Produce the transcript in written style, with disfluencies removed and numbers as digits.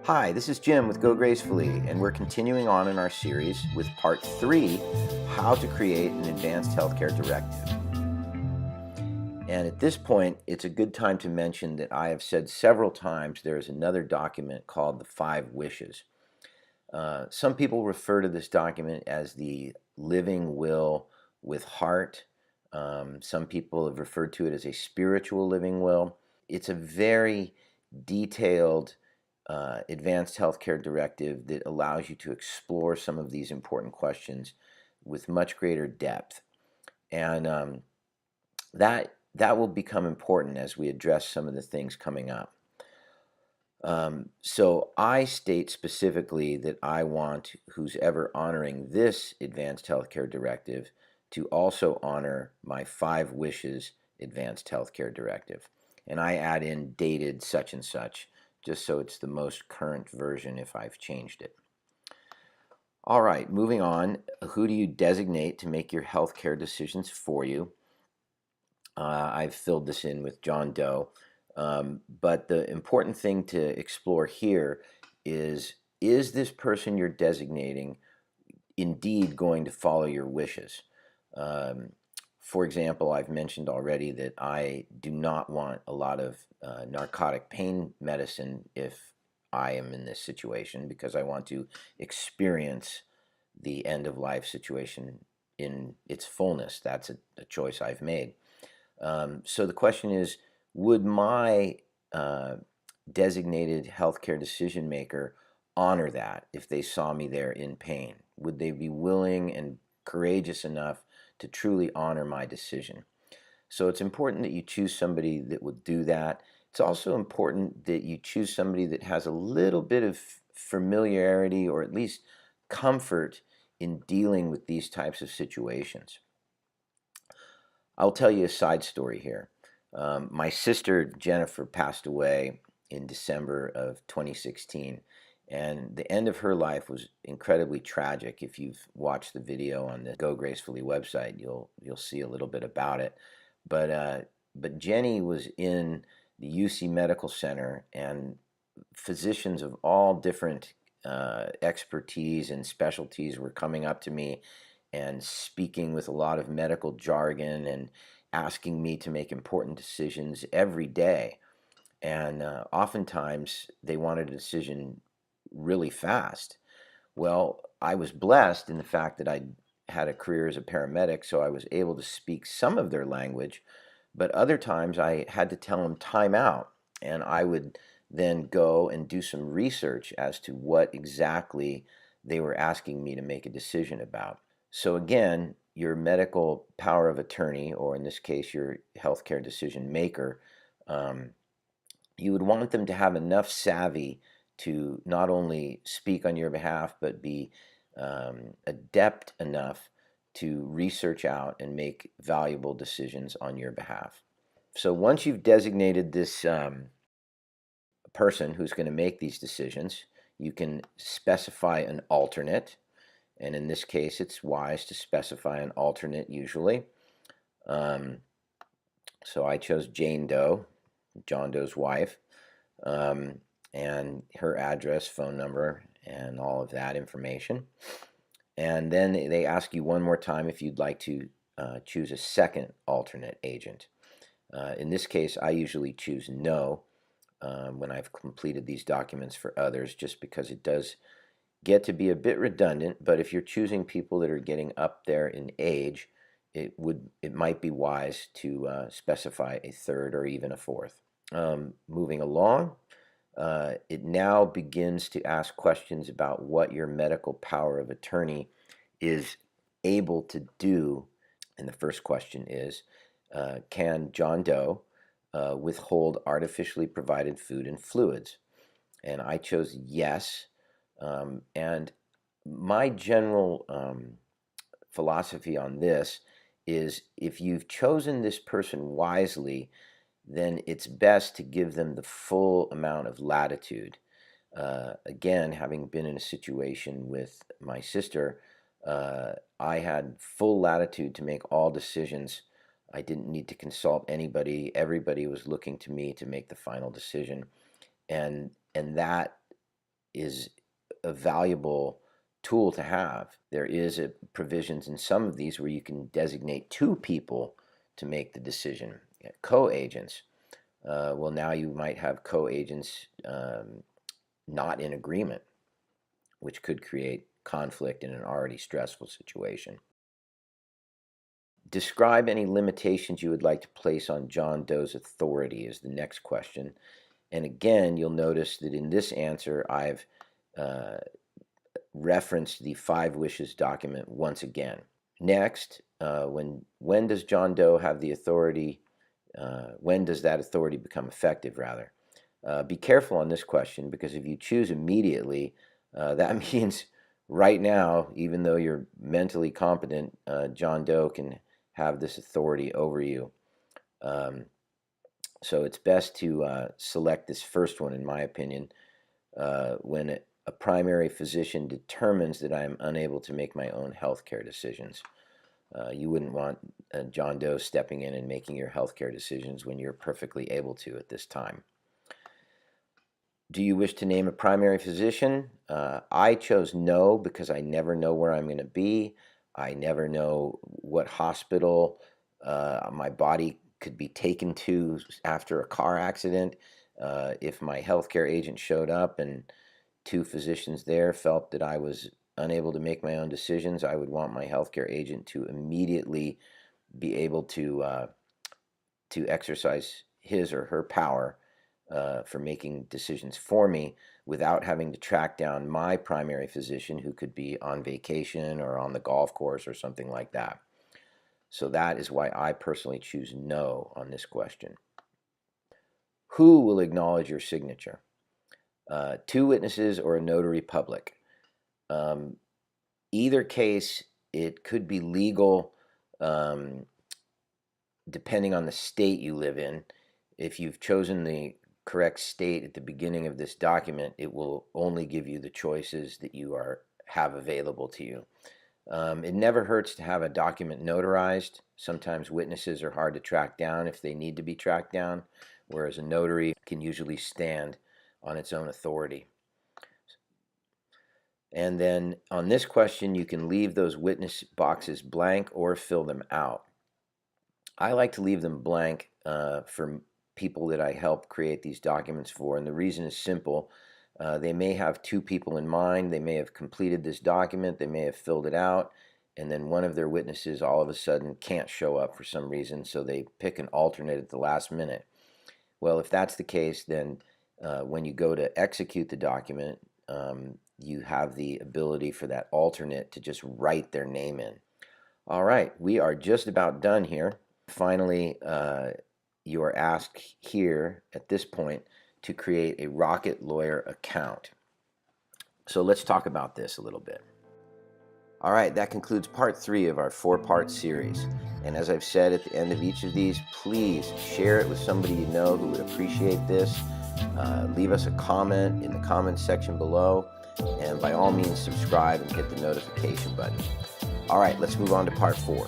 Hi, this is Jim with Go Gracefully, and we're continuing on in our series with Part 3, How to Create an Advanced Healthcare Directive. And at this point, it's a good time to mention that I have said several times there is another document called the 5 Wishes. Some people refer to this document as the living will with heart. Some people have referred to it as a spiritual living will. It's a very detailed Advanced Healthcare Directive that allows you to explore some of these important questions with much greater depth. And that will become important as we address some of the things coming up. So I state specifically that I want who's ever honoring this Advanced Healthcare Directive to also honor my 5 Wishes Advanced Healthcare Directive. And I add in dated such and such, just so it's the most current version if I've changed it. All right, moving on. Who do you designate to make your healthcare decisions for you? I've filled this in with John Doe. But the important thing to explore here is this person you're designating indeed going to follow your wishes? For example, I've mentioned already that I do not want a lot of narcotic pain medicine if I am in this situation, because I want to experience the end of life situation in its fullness. That's a choice I've made. So the question is, would my designated healthcare decision maker honor that if they saw me there in pain? Would they be willing and courageous enough to truly honor my decision? So it's important that you choose somebody that would do that. It's also important that you choose somebody that has a little bit of familiarity or at least comfort in dealing with these types of situations. I'll tell you a side story here. My sister Jennifer passed away in December of 2016, and the end of her life was incredibly tragic. If you've watched the video on the Go Gracefully website, you'll see a little bit about it. But Jenny was in the UC Medical Center, and physicians of all different expertise and specialties were coming up to me and speaking with a lot of medical jargon and asking me to make important decisions every day. And oftentimes they wanted a decision really fast. Well, I was blessed in the fact that I had a career as a paramedic, so I was able to speak some of their language, but other times I had to tell them time out, and I would then go and do some research as to what exactly they were asking me to make a decision about. So again, your medical power of attorney, or in this case, your healthcare decision maker, you would want them to have enough savvy to not only speak on your behalf, but be adept enough to research out and make valuable decisions on your behalf. So once you've designated this person who's going to make these decisions, you can specify an alternate. And in this case, it's wise to specify an alternate usually. So I chose Jane Doe, John Doe's wife, and her address, phone number, and all of that information. And then they ask you one more time if you'd like to choose a second alternate agent. In this case, I usually choose no when I've completed these documents for others, just because it does get to be a bit redundant. But if you're choosing people that are getting up there in age, it might be wise to specify a third or even a fourth. Moving along, it now begins to ask questions about what your medical power of attorney is able to do. And the first question is, can John Doe withhold artificially provided food and fluids? And I chose yes. And my general philosophy on this is, if you've chosen this person wisely, then it's best to give them the full amount of latitude. Again, having been in a situation with my sister, I had full latitude to make all decisions. I didn't need to consult anybody. Everybody was looking to me to make the final decision. And that is a valuable tool to have. There is provisions in some of these where you can designate two people to make the decision, co-agents. Well, now you might have co-agents not in agreement, which could create conflict in an already stressful situation. Describe any limitations you would like to place on John Doe's authority is the next question. And again, you'll notice that in this answer, I've referenced the 5 wishes document once again. Next, when does John Doe have the authority? When does that authority become effective, rather? Be careful on this question, because if you choose immediately, that means right now, even though you're mentally competent, John Doe can have this authority over you. So it's best to select this first one, in my opinion, when a primary physician determines that I am unable to make my own healthcare decisions. You wouldn't want John Doe stepping in and making your healthcare decisions when you're perfectly able to at this time. Do you wish to name a primary physician? I chose no, because I never know where I'm going to be. I never know what hospital my body could be taken to after a car accident. If my healthcare agent showed up and 2 physicians there felt that I was unable to make my own decisions, I would want my healthcare agent to immediately be able to exercise his or her power for making decisions for me without having to track down my primary physician, who could be on vacation or on the golf course or something like that. So that is why I personally choose no on this question. Who will acknowledge your signature? 2 witnesses or a notary public. Either case, it could be legal depending on the state you live in. If you've chosen the correct state at the beginning of this document, it will only give you the choices that you have available to you. It never hurts to have a document notarized. Sometimes witnesses are hard to track down if they need to be tracked down, whereas a notary can usually stand on its own authority. And then on this question, you can leave those witness boxes blank or fill them out. I like to leave them blank for people that I help create these documents for, and the reason is simple. They may have 2 people in mind. They may have completed this document. They may have filled it out, and then one of their witnesses all of a sudden can't show up for some reason, so they pick an alternate at the last minute. Well, if that's the case, then when you go to execute the document, you have the ability for that alternate to just write their name in. All right, we are just about done here. Finally, you are asked here at this point to create a Rocket Lawyer account. So let's talk about this a little bit. All right, that concludes part 3 of our 4-part series. And as I've said at the end of each of these, please share it with somebody you know who would appreciate this. Leave us a comment in the comments section below. And by all means, subscribe and hit the notification button. All right, let's move on to part 4.